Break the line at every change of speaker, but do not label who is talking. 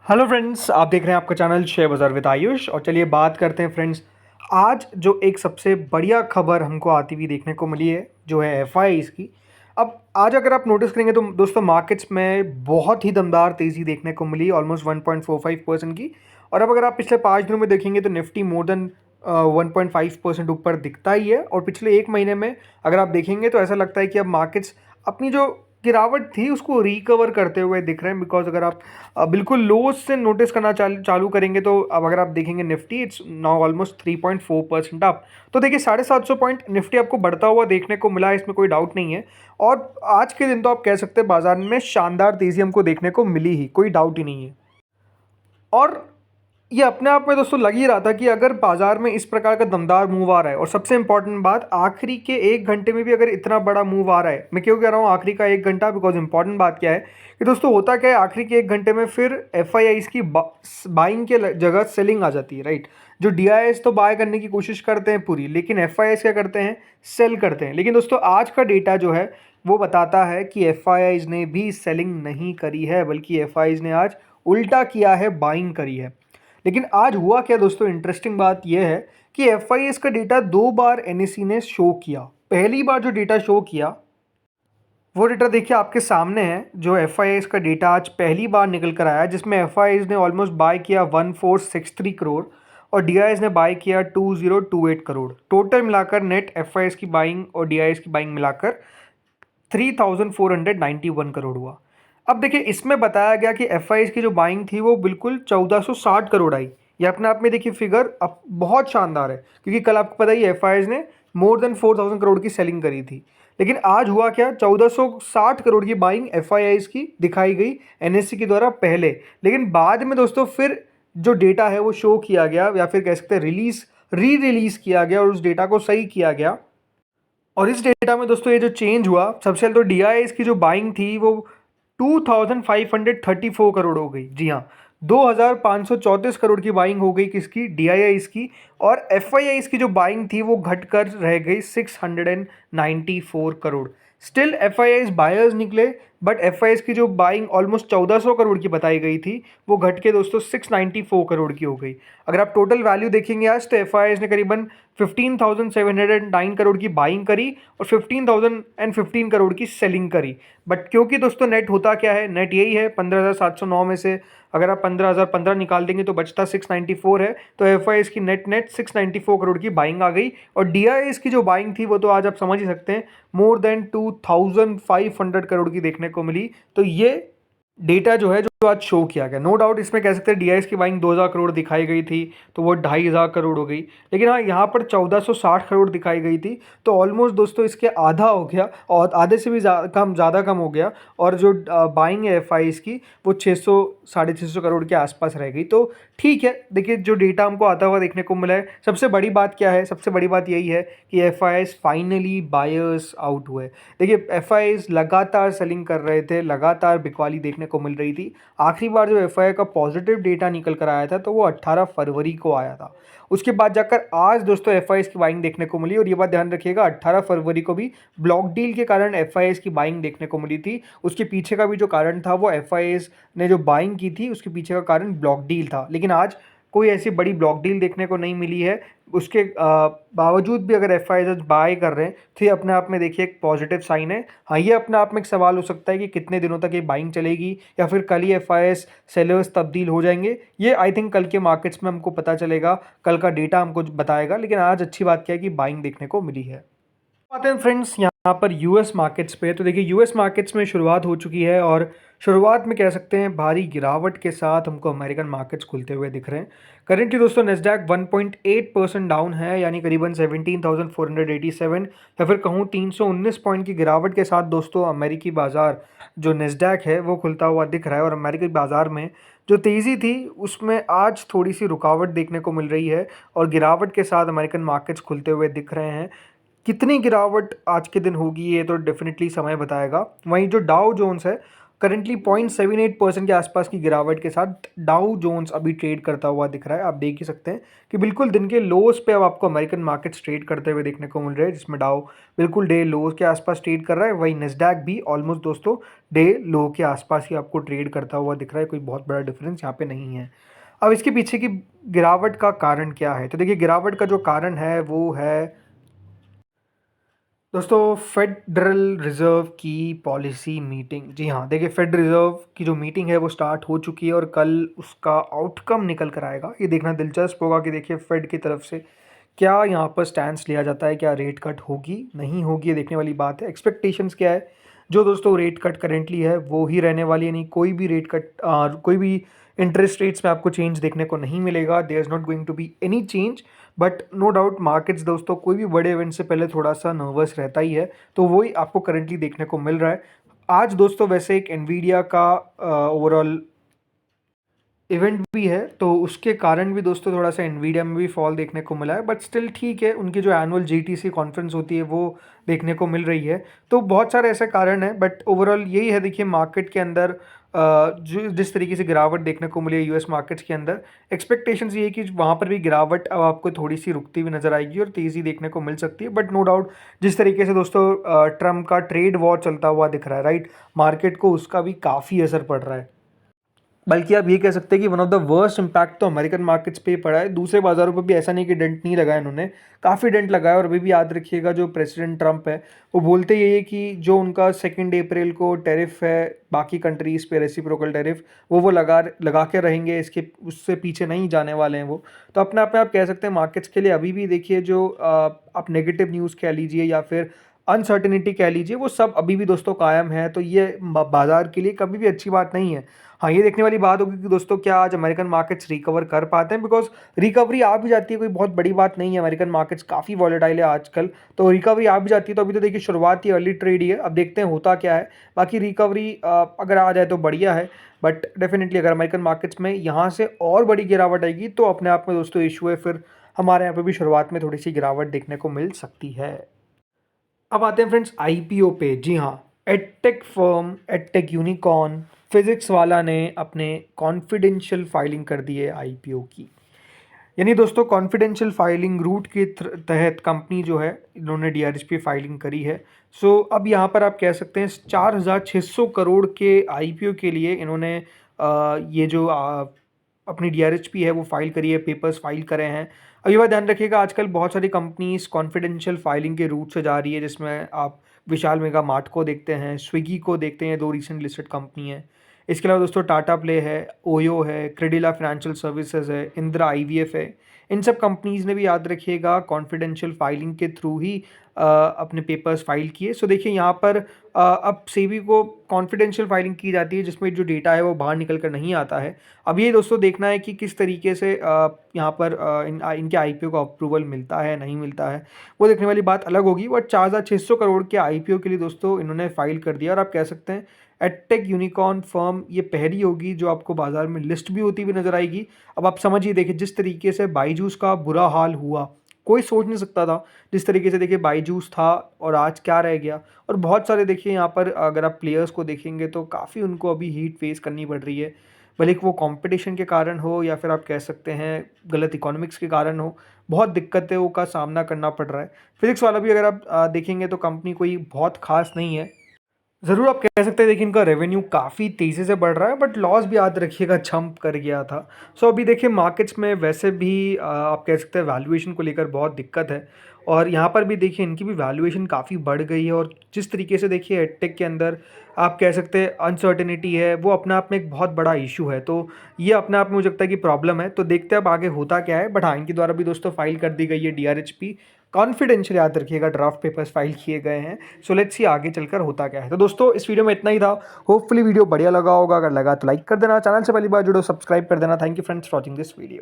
Hello friends, आप देख रहे हैं आपका चैनल शेयर बाज़ार विद आयुष। और चलिए बात करते हैं फ्रेंड्स। आज जो एक सबसे बढ़िया खबर हमको आती हुई देखने को मिली है जो है एफआईआईज़ की। अब आज अगर आप नोटिस करेंगे तो दोस्तों मार्केट्स में बहुत ही दमदार तेज़ी देखने को मिली, ऑलमोस्ट 1.45% की। और अब अगर आप पिछले 5 दिनों में देखेंगे तो निफ्टी मोर देन 1.5% ऊपर दिखता ही है। और पिछले एक महीने में अगर आप देखेंगे तो ऐसा लगता है कि अब मार्केट्स अपनी जो गिरावट थी उसको रिकवर करते हुए दिख रहे हैं। बिकॉज अगर आप बिल्कुल लो से नोटिस करना चालू करेंगे तो अब अगर आप देखेंगे Nifty it's now almost 3.4% up. तो देखिए 750 पॉइंट निफ्टी आपको बढ़ता हुआ देखने को मिला है, इसमें कोई डाउट नहीं है। और आज के दिन तो आप कह सकते हैं बाजार में शानदार तेजी हमको देखने को मिली ही, कोई डाउट ही नहीं है। और ये अपने आप में दोस्तों लग ही रहा था कि अगर बाजार में इस प्रकार का दमदार मूव आ रहा है, और सबसे इंपॉर्टेंट बात आखिरी के 1 घंटे में भी अगर इतना बड़ा मूव आ रहा है, मैं क्यों कह रहा हूँ आखिरी का 1 घंटा, बिकॉज इंपॉर्टेंट बात क्या है कि दोस्तों होता क्या है आखिरी के 1 घंटे में फिर एफआईआईज़ की बाइंग के जगह सेलिंग आ जाती है, राइट। जो डीआईएस तो बाय करने की कोशिश करते हैं पूरी, लेकिन एफआईआईज़ क्या करते हैं, सेल करते हैं। लेकिन दोस्तों आज का डेटा जो है वो बताता है कि एफआईआईज़ ने भी सेलिंग नहीं करी है, बल्कि एफआईआईज़ ने आज उल्टा किया है, बाइंग करी है। लेकिन आज हुआ क्या दोस्तों, इंटरेस्टिंग बात यह है कि एफआईएस का डेटा 2 बार एनएसई ने शो किया। पहली बार जो डेटा शो किया वो डेटा देखिए आपके सामने है। जो एफआईएस का डेटा आज पहली बार निकल कर आया, जिसमें एफआईएस ने ऑलमोस्ट बाय किया 1463 करोड़ और डीआईएस ने बाय किया 2028 करोड़। टोटल मिलाकर नेट एफआईएस की बाइंग और डीआईएस की बाइंग मिलाकर 3491 करोड़ हुआ। अब देखिए इसमें बताया गया कि एफआईआईज़ की जो बाइंग थी वो बिल्कुल 1460 करोड़ आई। ये अपने आप में देखिए फिगर अब बहुत शानदार है, क्योंकि कल आपको पता ही एफआईआईज़ ने मोर देन 4000 करोड़ की सेलिंग करी थी। लेकिन आज हुआ क्या, 1460 करोड़ की बाइंग एफआईआईज़ की दिखाई गई एनएससी के द्वारा पहले। लेकिन बाद में दोस्तों फिर जो डेटा है वो शो किया गया, या फिर कह सकते हैं रिलीज किया गया, और उस डेटा को सही किया गया। और इस डेटा में दोस्तों ये जो चेंज हुआ, सबसे पहले तो डीआईएस की जो बाइंग थी वो 2534 करोड़ हो गई। जी हाँ, 2534 करोड़ की बाइंग हो गई किसकी, डीआईआईस की। और एफआईआईस की जो बाइंग थी वो घटकर रह गई 694 करोड़। स्टिल एफआईआईस बायर्स निकले, बट एफआईआईस की जो बाइंग ऑलमोस्ट 1400 करोड़ की बताई गई थी वो घट के दोस्तों 694 करोड़ की हो गई। अगर आप टोटल वैल्यू देखेंगे आज तो एफआईआईस ने करीबन 15,709 करोड़ की बाइंग करी और 15,015 करोड़ की सेलिंग करी। बट क्योंकि दोस्तों नेट होता क्या है, नेट यही है 15,709 में से अगर आप 15,015 निकाल देंगे तो बचता 694 है। तो एफआईआईस की नेट 694 करोड़ की बाइंग आ गई। और डीआईएस की जो बाइंग थी वो तो आज आप समझ ही सकते हैं मोर देन 2500 करोड़ की देखने को मिली। तो ये डेटा जो है जो आज शो किया गया, नो डाउट इसमें कह सकते हैं डीआईएस की बाइंग 2000 करोड़ दिखाई गई थी तो वो 2500 करोड़ हो गई। लेकिन हाँ, यहाँ पर 1460 करोड़ दिखाई गई थी, तो ऑलमोस्ट दोस्तों इसके आधा हो गया, और आधे से भी ज़्यादा कम हो गया। और जो बाइंग है एफआईआईज़ की वो 600 650 करोड़ के आसपास रह गई। तो ठीक है, देखिए जो डेटा हमको आता हुआ देखने को मिला है, सबसे बड़ी बात क्या है, सबसे बड़ी बात यही है कि एफआईआईज़ फाइनली बायर्स आउट हुए। देखिए एफआईआईज़ लगातार सेलिंग कर रहे थे, लगातार बिकवाली देखने को मिल रही थी। आखिरी बार जब एफआईआई का पॉजिटिव डेटा निकल कर आया था तो वो 18 फरवरी को आया था। उसके बाद जाकर आज दोस्तों एफआईआईज़ की बाइंग देखने को मिली। और ये बात ध्यान रखिएगा, 18 फरवरी को भी ब्लॉक डील के कारण एफआईआईज़ की बाइंग देखने को मिली थी। उसके पीछे का भी जो कारण था वो एफआईआईज़ ने जो बाइंग की थी उसके पीछे का कारण ब्लॉक डील था। लेकिन आज कोई ऐसी बड़ी ब्लॉक डील देखने को नहीं मिली है। उसके बावजूद भी अगर एफआईआईज़ बाय कर रहे हैं तो ये अपने आप में देखिए एक पॉजिटिव साइन है। हाँ, ये अपने आप में एक सवाल हो सकता है कि कितने दिनों तक ये बाइंग चलेगी, या फिर कल ही एफआईआईज़ सेलर्स तब्दील हो जाएंगे। ये आई थिंक कल के मार्केट्स में हमको पता चलेगा, कल का डेटा हमको बताएगा। लेकिन आज अच्छी बात क्या है कि बाइंग देखने को मिली है। आते हैं फ्रेंड्स यहाँ पर यूएस मार्केट्स पे। तो देखिए यूएस मार्केट्स में शुरुआत हो चुकी है, और शुरुआत में कह सकते हैं भारी गिरावट के साथ हमको अमेरिकन मार्केट्स खुलते हुए दिख रहे हैं। करेंटली दोस्तों नेस्डैक 1.8% डाउन है, यानी करीबन 17,487, या फिर कहूँ 319 पॉइंट की गिरावट के साथ दोस्तों अमेरिकी बाज़ार जो नेस्डैक है वो खुलता हुआ दिख रहा है। और अमेरिकी बाज़ार में जो तेज़ी थी उसमें आज थोड़ी सी रुकावट देखने को मिल रही है, और गिरावट के साथ अमेरिकन मार्केट्स खुलते हुए दिख रहे हैं। कितनी गिरावट आज के दिन होगी ये तो डेफिनेटली समय बताएगा। वहीं जो डाउ जोन्स है करंटली 0.78% के आसपास की गिरावट के साथ डाउ जोन्स अभी ट्रेड करता हुआ दिख रहा है। आप देख ही सकते हैं कि बिल्कुल दिन के लोस पे अब आपको अमेरिकन मार्केट्स ट्रेड करते हुए देखने को मिल रहे हैं, जिसमें डाउ बिल्कुल डे लोस के आसपास ट्रेड कर रहा है। वही नेस्डैक भी ऑलमोस्ट दोस्तों डे लो के आसपास ही आपको ट्रेड करता हुआ दिख रहा है। कोई बहुत बड़ा डिफरेंस यहाँ पे नहीं है। अब इसके पीछे की गिरावट का कारण क्या है? तो देखिए, गिरावट का जो कारण है वो है दोस्तों फेडरल रिज़र्व की पॉलिसी मीटिंग। जी हाँ, देखिए फेड रिज़र्व की जो मीटिंग है वो स्टार्ट हो चुकी है और कल उसका आउटकम निकल कर आएगा। ये देखना दिलचस्प होगा कि देखिए फेड की तरफ से क्या यहाँ पर स्टैंड लिया जाता है, क्या रेट कट होगी नहीं होगी, ये देखने वाली बात है। एक्सपेक्टेशंस क्या है? जो दोस्तों रेट कट करेंटली है वो ही रहने वाली है, नहीं कोई भी रेट कट कोई भी इंटरेस्ट रेट्स में आपको चेंज देखने को नहीं मिलेगा। There is not going to be any change. But no doubt markets दोस्तों कोई भी बड़े इवेंट से पहले थोड़ा सा नर्वस रहता ही है, तो वही आपको करंटली देखने को मिल रहा है। आज दोस्तों वैसे एक एनवीडिया का ओवरऑल इवेंट भी है, तो उसके कारण भी दोस्तों थोड़ा सा एनवीडिया में भी फॉल देखने को मिला है, बट स्टिल ठीक है। उनकी जो एनुअल जीटीसी कॉन्फ्रेंस होती है वो देखने को मिल रही है। तो बहुत सारे ऐसे कारण हैं, बट ओवरऑल यही है। देखिए मार्केट के अंदर जो जिस तरीके से गिरावट देखने को मिली है यूएस मार्केट्स के अंदर, एक्सपेक्टेशंस ये है कि वहाँ पर भी गिरावट अब आपको थोड़ी सी रुकती हुई नजर आएगी और तेज़ी देखने को मिल सकती है। बट नो डाउट जिस तरीके से दोस्तों ट्रम्प का ट्रेड वॉर चलता हुआ दिख रहा है, राइट, मार्केट को उसका भी काफ़ी असर पड़ रहा है। बल्कि आप ये कह सकते हैं कि one of the worst impact तो अमेरिकन मार्केट्स पे ही पड़ा है। दूसरे बाजारों पे भी ऐसा नहीं कि डेंट नहीं लगाया इन्होंने, काफ़ी डेंट लगाया। और अभी भी याद रखिएगा जो प्रेसिडेंट ट्रंप है वो बोलते ये है कि जो उनका 2 अप्रैल को टैरिफ है बाकी कंट्रीज़ पे, रेसिप्रोकल टैरिफ, वो लगा के रहेंगे, इसके उससे पीछे नहीं जाने वाले हैं वो। तो अपने आप में आप कह सकते हैं मार्केट्स के लिए अभी भी देखिए जो आप नेगेटिव न्यूज़ कह लीजिए या फिर अनसर्टिनिटी कह लीजिए, वो सब अभी भी दोस्तों कायम है। तो ये बाजार के लिए कभी भी अच्छी बात नहीं है। हाँ, ये देखने वाली बात होगी कि दोस्तों क्या आज अमेरिकन मार्केट्स रिकवर कर पाते हैं, बिकॉज रिकवरी आ भी जाती है, कोई बहुत बड़ी बात नहीं है। अमेरिकन मार्केट्स काफ़ी वॉलेटाइल है आजकल, तो रिकवरी आ भी जाती है। तो अभी तो देखिए शुरुआत ही अर्ली ट्रेड ही है, अब देखते हैं होता क्या है। बाकी रिकवरी अगर आ जाए तो बढ़िया है, बट डेफिनेटली अगर अमेरिकन मार्केट्स में यहाँ से और बड़ी गिरावट आएगी तो अपने आप में दोस्तों इशू है। फिर हमारे यहाँ पे भी शुरुआत में थोड़ी सी गिरावट देखने को मिल सकती है। अब आते हैं फ्रेंड्स आईपीओ पे। जी हाँ, edtech firm, edtech unicorn physics वाला ने अपने कॉन्फिडेंशियल फाइलिंग कर दी है आईपीओ की। यानी दोस्तों कॉन्फिडेंशियल फाइलिंग रूट के तहत कंपनी जो है इन्होंने डीआरएचपी फाइलिंग करी है। सो अब यहाँ पर आप कह सकते हैं 4,600 करोड़ के आईपीओ के लिए इन्होंने ये जो अपनी डीआरएचपी है वो फाइल करी है, पेपर्स फाइल करे हैं। अब ये बात ध्यान रखिएगा, आजकल बहुत सारी कंपनीज कॉन्फिडेंशियल फाइलिंग के रूट से जा रही है, जिसमें आप विशाल मेगा मार्ट को देखते हैं, स्विगी को देखते हैं, 2 रिसेंट लिस्टेड कंपनी है। इसके अलावा दोस्तों टाटा प्ले है, ओयो है, क्रेडिला फाइनेंशियल सर्विसेज है, इंदिरा आईवीएफ है। इन सब कंपनीज़ ने भी याद रखिएगा कॉन्फिडेंशियल फाइलिंग के थ्रू ही अपने पेपर्स फाइल किए। सो देखिए यहाँ पर अब सेबी को कॉन्फिडेंशियल फाइलिंग की जाती है जिसमें जो डेटा है वो बाहर निकल कर नहीं आता है। अब ये दोस्तों देखना है कि किस तरीके से यहाँ पर इनके आईपीओ को अप्रूवल मिलता है नहीं मिलता है, वो देखने वाली बात अलग होगी। बट 4,600 करोड़ के आईपीओ के लिए दोस्तों इन्होंने फाइल कर दिया। और आप कह सकते हैं एडटेक यूनिकॉर्न फर्म ये पहली होगी जो आपको बाजार में लिस्ट भी होती हुई नजर आएगी। अब आप समझिए, देखिए जिस तरीके से बाईजूस का बुरा हाल हुआ, कोई सोच नहीं सकता था जिस तरीके से देखिए बाईजूस था और आज क्या रह गया। और बहुत सारे देखिए यहाँ पर अगर आप प्लेयर्स को देखेंगे तो काफ़ी उनको अभी हीट फेस करनी पड़ रही है, भले कि वो कंपटीशन के कारण हो या फिर आप कह सकते हैं गलत इकोनॉमिक्स के कारण हो, बहुत दिक्कतों का सामना करना पड़ रहा है। फिजिक्स वाला भी अगर आप देखेंगे तो कंपनी कोई बहुत खास नहीं है। ज़रूर आप कह सकते हैं देखिए इनका रेवेन्यू काफ़ी तेज़ी से बढ़ रहा है, बट लॉस भी याद रखिएगा जंप कर गया था। सो अभी देखिए मार्केट्स में वैसे भी आप कह सकते हैं वैल्यूएशन को लेकर बहुत दिक्कत है। और यहाँ पर भी देखिए इनकी भी वैल्यूएशन काफ़ी बढ़ गई है। और जिस तरीके से देखिए एडटेक के अंदर आप कह सकते हैं अनसर्टेनिटी है, वो अपने आप में एक बहुत बड़ा इशू है। तो ये अपने आप में मुझे लगता है कि प्रॉब्लम है। तो देखते हैं अब आगे होता क्या है। बट हाँ, इनके द्वारा भी दोस्तों फाइल कर दी गई है डीआरएचपी, कॉन्फिडेंशियल याद रखिएगा, ड्राफ्ट पेपर्स फाइल किए गए हैं। सो लेट्स सी आगे चलकर होता क्या है। तो दोस्तों इस वीडियो में इतना ही था। होपफुली वीडियो बढ़िया लगा होगा, अगर लगा तो लाइक कर देना, चैनल से पहली बार जुड़ो सब्सक्राइब कर देना। Thank you friends for watching this video.